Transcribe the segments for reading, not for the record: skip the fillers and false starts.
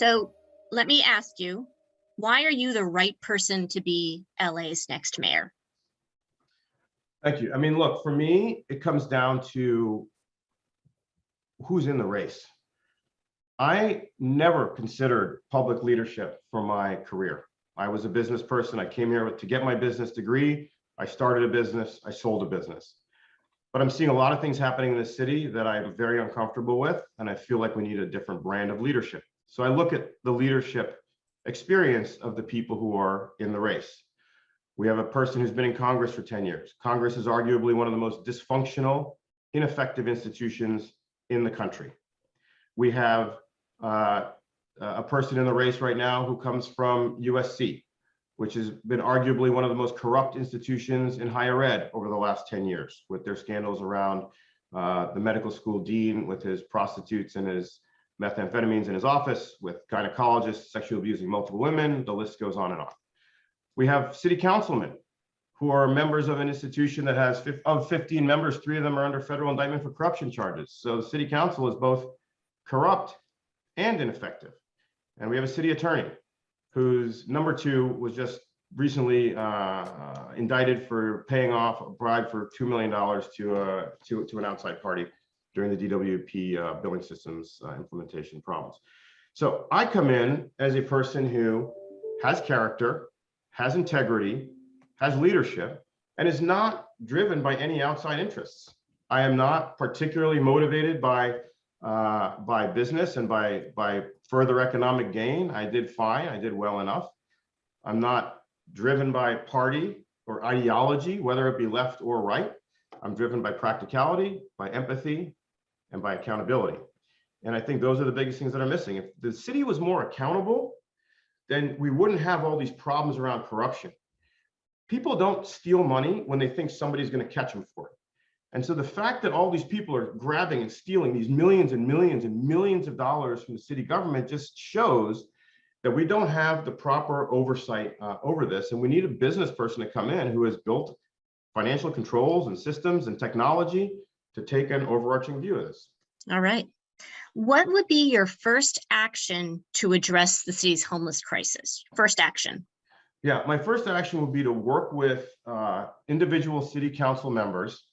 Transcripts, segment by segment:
So let me ask you, why are you the right person to be LA's next mayor? Thank you. I mean, look, for me, it comes down to who's in the race. I never considered public leadership for my career. I was a business person. I came here to get my business degree. I started a business. I sold a business. But I'm seeing a lot of things happening in the city that I'm very uncomfortable with, and I feel like we need a different brand of leadership. So I look at the leadership experience of the people who are in the race. We have a person who's been in Congress for 10 years. Congress is arguably one of the most dysfunctional, ineffective institutions in the country. We have a person in the race right now who comes from USC, which has been arguably one of the most corrupt institutions in higher ed over the last 10 years, with their scandals around the medical school dean, with his prostitutes and his methamphetamines in his office, with gynecologists sexually abusing multiple women. The list goes on and on. We have city councilmen who are members of an institution that has of 15 members, 3 of them are under federal indictment for corruption charges. So the city council is both corrupt and ineffective. And we have a city attorney whose number 2 was just recently indicted for paying off a bribe for $2 million to an outside party during the DWP billing systems implementation problems. So I come in as a person who has character, has integrity, has leadership, and is not driven by any outside interests. I am not particularly motivated by business and by further economic gain. I did fine. I did well enough. I'm not driven by party or ideology, whether it be left or right. I'm driven by practicality, by empathy, and by accountability. And I think those are the biggest things that are missing. If the city was more accountable, then we wouldn't have all these problems around corruption. People don't steal money when they think somebody's going to catch them for it. And so the fact that all these people are grabbing and stealing these millions and millions and millions of dollars from the city government just shows that we don't have the proper oversight over this. And we need a business person to come in who has built financial controls and systems and technology to take an overarching view of this. All right. What would be your first action to address the city's homeless crisis? First action. Yeah, my first action would be to work with individual city council members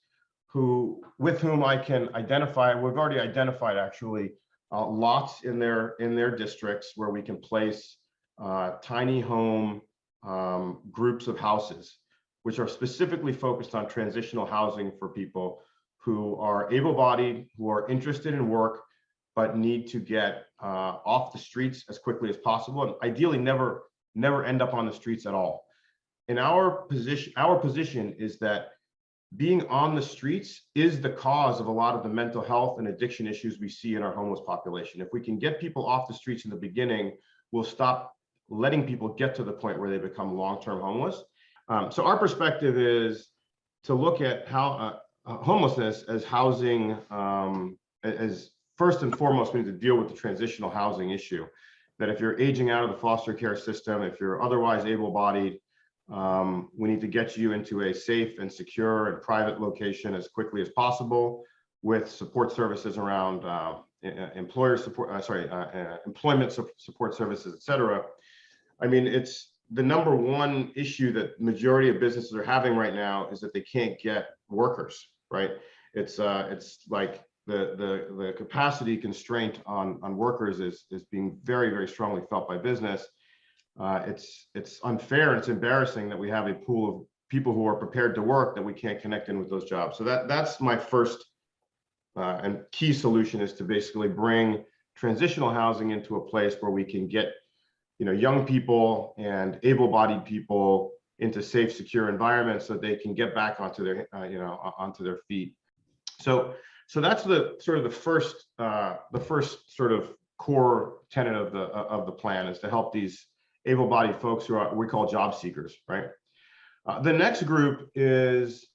with whom I can identify. We've already identified actually lots in their districts where we can place tiny home groups of houses, which are specifically focused on transitional housing for people who are able-bodied, who are interested in work, but need to get off the streets as quickly as possible, and ideally never end up on the streets at all. In our position is that being on the streets is the cause of a lot of the mental health and addiction issues we see in our homeless population. If we can get people off the streets in the beginning, we'll stop letting people get to the point where they become long-term homeless. So our perspective is to look at how homelessness as housing, as first and foremost, we need to deal with the transitional housing issue. That if you're aging out of the foster care system, if you're otherwise able-bodied, we need to get you into a safe and secure and private location as quickly as possible, with support services around employment support services, et cetera. I mean, it's the number one issue that majority of businesses are having right now is that they can't get workers, right? It's like the capacity constraint on workers is being very, very strongly felt by business. It's unfair and it's embarrassing that we have a pool of people who are prepared to work that we can't connect in with those jobs. So that's my first and key solution, is to basically bring transitional housing into a place where we can get young people and able-bodied people into safe, secure environments so they can get back onto their onto their feet. So that's the first sort of core tenet of the plan, is to help these able-bodied folks who are, we call job seekers, right? The next group is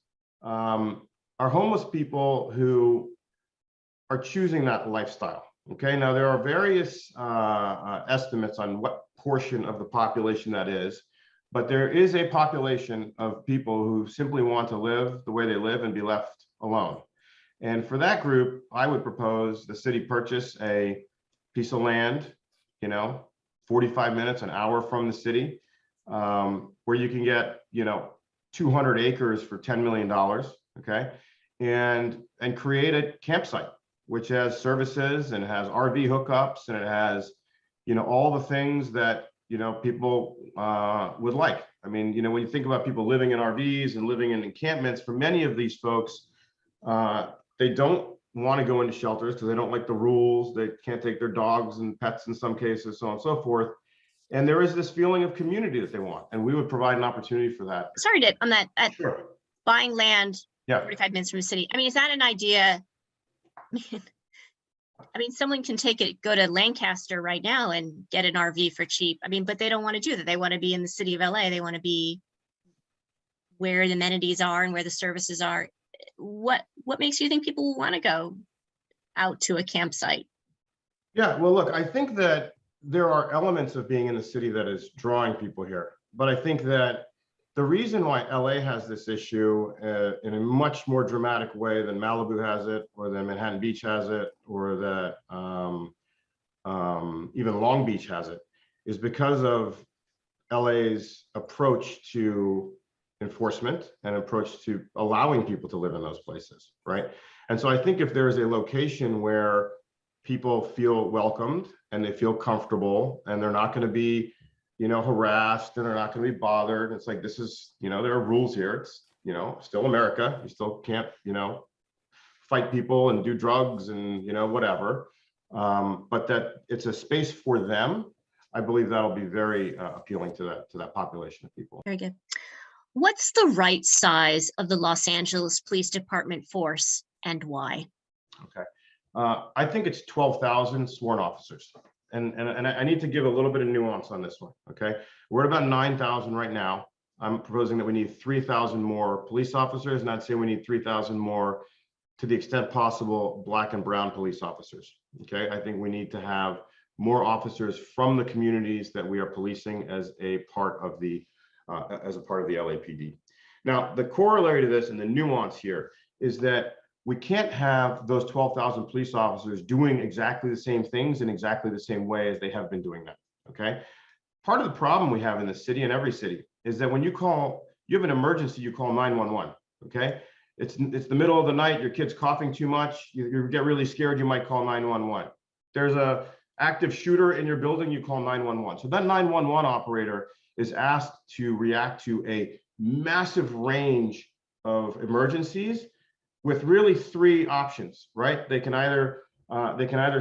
our homeless people who are choosing that lifestyle. Okay, now there are various estimates on what portion of the population that is, but there is a population of people who simply want to live the way they live and be left alone. And for that group, I would propose the city purchase a piece of land know, 45 minutes, an hour from the city, where you can get, you know, 200 acres for $10 million, okay, and create a campsite which has services and has RV hookups and it has, you know, all the things that, you know, people would like. I mean, you know, when you think about people living in RVs and living in encampments, for many of these folks, they don't want to go into shelters because they don't like the rules. They can't take their dogs and pets in some cases, so on and so forth. And there is this feeling of community that they want, and we would provide an opportunity for that. Sorry to on that Sure. buying land Yeah. 45 minutes from the city. I mean, is that an idea? I mean, someone can go to Lancaster right now and get an RV for cheap. I mean, but they don't want to do that. They want to be in the city of LA. They want to be where the amenities are and where the services are. What makes you think people will want to go out to a campsite? Yeah, well, look, I think that there are elements of being in the city that is drawing people here. But I think that the reason why LA has this issue in a much more dramatic way than Malibu has it, or than Manhattan Beach has it, or that even Long Beach has it, is because of LA's approach to enforcement and approach to allowing people to live in those places, right? And so I think if there is a location where people feel welcomed and they feel comfortable and they're not going to be, you know, harassed and they're not going to be bothered. It's like, this is, you know, there are rules here. It's, you know, still America. You still can't, you know, fight people and do drugs and, you know, whatever. But that it's a space for them. I believe that'll be very appealing to that population of people. Very good. What's the right size of the Los Angeles Police Department force and why? Okay. I think it's 12,000 sworn officers. And I need to give a little bit of nuance on this one, okay? We're at about 9,000 right now. I'm proposing that we need 3,000 more police officers, and I'd say we need 3,000 more, to the extent possible, Black and brown police officers, okay? I think we need to have more officers from the communities that we are policing as a part of the LAPD. Now, the corollary to this and the nuance here is that we can't have those 12,000 police officers doing exactly the same things in exactly the same way as they have been doing that, okay? Part of the problem we have in the city, and every city, is that when you have an emergency, you call 911, okay? It's the middle of the night, your kid's coughing too much, you get really scared, you might call 911. There's a active shooter in your building, you call 911. So that 911 operator is asked to react to a massive range of emergencies with really three options, right? They can either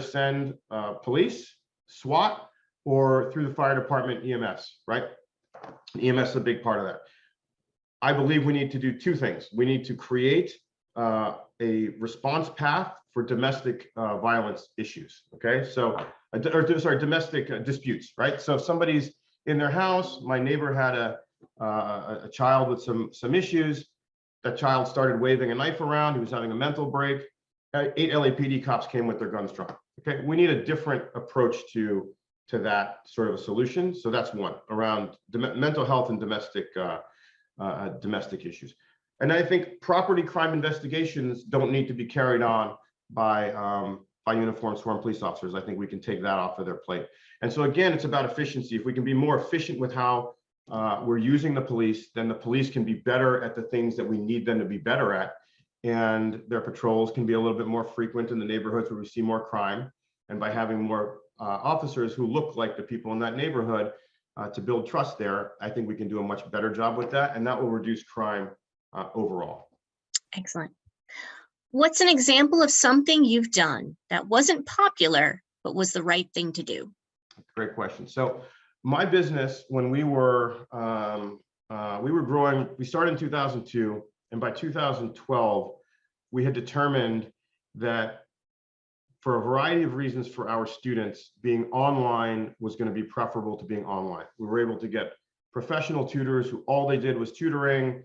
send police, SWAT, or through the fire department, EMS, right? EMS is a big part of that. I believe we need to do two things. We need to create a response path for domestic violence issues, okay? So, domestic disputes, right? So if somebody's in their house, my neighbor had a child with some issues. That child started waving a knife around. He was having a mental break. 8 LAPD cops came with their guns drawn. Okay, we need a different approach to that sort of a solution. So that's one, around mental health and domestic issues. And I think property crime investigations don't need to be carried on by uniformed sworn police officers. I think we can take that off of their plate. And so again, it's about efficiency. If we can be more efficient with how we're using the police, then the police can be better at the things that we need them to be better at. And their patrols can be a little bit more frequent in the neighborhoods where we see more crime. And by having more officers who look like the people in that neighborhood to build trust there, I think we can do a much better job with that. And that will reduce crime overall. Excellent. What's an example of something you've done that wasn't popular, but was the right thing to do? Great question. So my business, when we were growing, we started in 2002, and by 2012, we had determined that for a variety of reasons for our students, being online was going to be preferable to being online. We were able to get professional tutors who all they did was tutoring.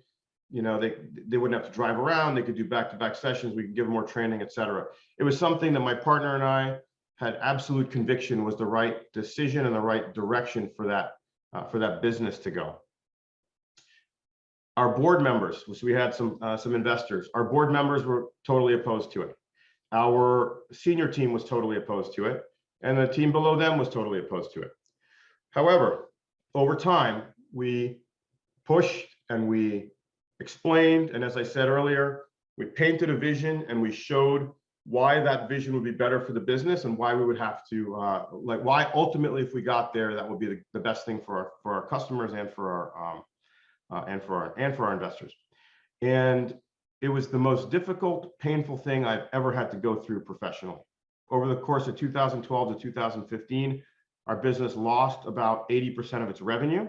You know, they wouldn't have to drive around. They could do back-to-back sessions. We could give them more training, et cetera. It was something that my partner and I had absolute conviction was the right decision and the right direction for that business to go. Our board members, so we had some investors, our board members were totally opposed to it. Our senior team was totally opposed to it. and the team below them was totally opposed to it. However, over time, we pushed and we explained, and as I said earlier, we painted a vision and we showed why that vision would be better for the business and why we would have to, why ultimately, if we got there, that would be the best thing for our customers and for our investors. And it was the most difficult, painful thing I've ever had to go through professionally. Over the course of 2012 to 2015, our business lost about 80% of its revenue,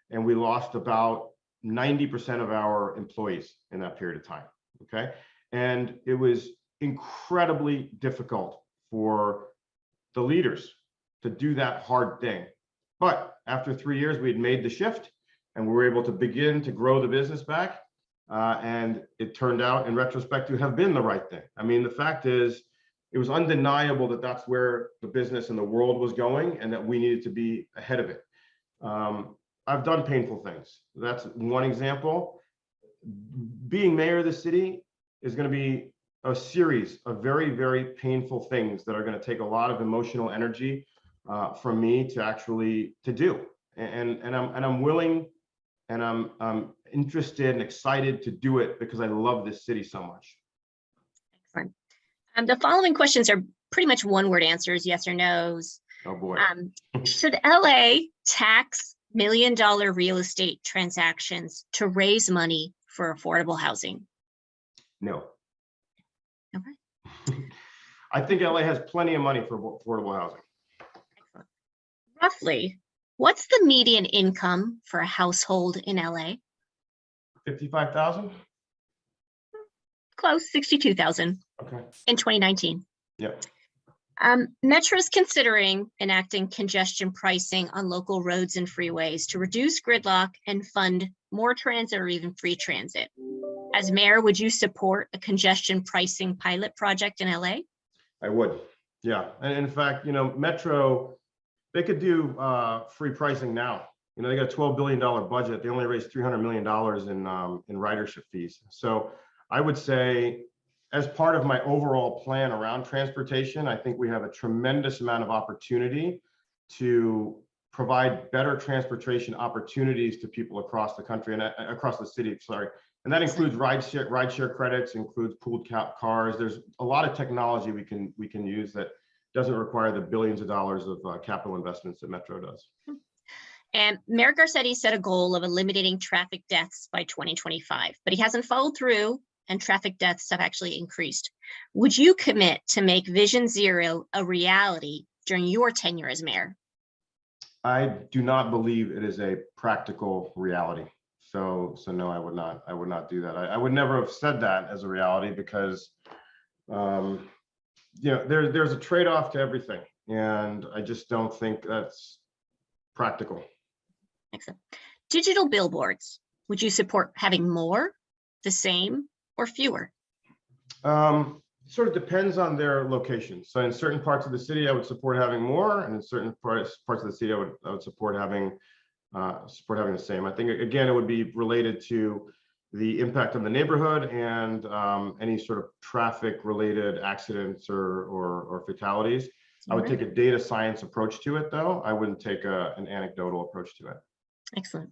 and we lost about 90% of our employees in that period of time. Okay, and it was incredibly difficult for the leaders to do that hard thing. But after 3 years, we had made the shift and we were able to begin to grow the business back. And it turned out, in retrospect, to have been the right thing. I mean, the fact is, it was undeniable that that's where the business and the world was going and that we needed to be ahead of it. I've done painful things. That's one example. Being mayor of the city is going to be a series of very, very painful things that are going to take a lot of emotional energy from me to actually do. And I'm willing and I'm interested and excited to do it because I love this city so much. Excellent. The following questions are pretty much one-word answers, yes or no's. Oh boy. Should LA tax million-dollar real estate transactions to raise money for affordable housing? No. Okay. I think LA has plenty of money for affordable housing. Excellent. Roughly, what's the median income for a household in LA? 55,000? Close, 62,000 Okay. in 2019. Yep. Metro's considering enacting congestion pricing on local roads and freeways to reduce gridlock and fund more transit or even free transit. As mayor, would you support a congestion pricing pilot project in LA? I would. Yeah. And in fact, Metro, they could do free pricing now. They got a $12 billion budget. They only raised $300 million in ridership fees. So I would say, as part of my overall plan around transportation, I think we have a tremendous amount of opportunity to provide better transportation opportunities to people across the country and across the city, sorry. And that includes rideshare credits, includes pooled cars. There's a lot of technology we can use that doesn't require the billions of dollars of capital investments that Metro does. And Mayor Garcetti set a goal of eliminating traffic deaths by 2025, but he hasn't followed through and traffic deaths have actually increased. Would you commit to make Vision Zero a reality during your tenure as mayor? I do not believe it is a practical reality. So no, I would not do that. I would never have said that as a reality because, there's a trade-off to everything. And I just don't think that's practical. Excellent. Digital billboards, would you support having more, the same, or fewer? Sort of depends on their location. So in certain parts of the city, I would support having more, and in certain parts of the city, I would support having the same. I think again, it would be related to the impact on the neighborhood and any sort of traffic-related accidents or fatalities. I would take a data science approach to it, though. I wouldn't take an anecdotal approach to it. Excellent.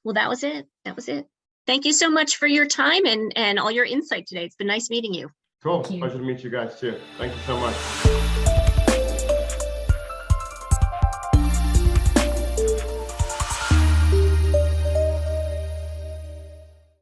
Well, that was it. Thank you so much for your time and all your insight today. It's been nice meeting you. Cool. Pleasure to meet you guys too. Thank you so much.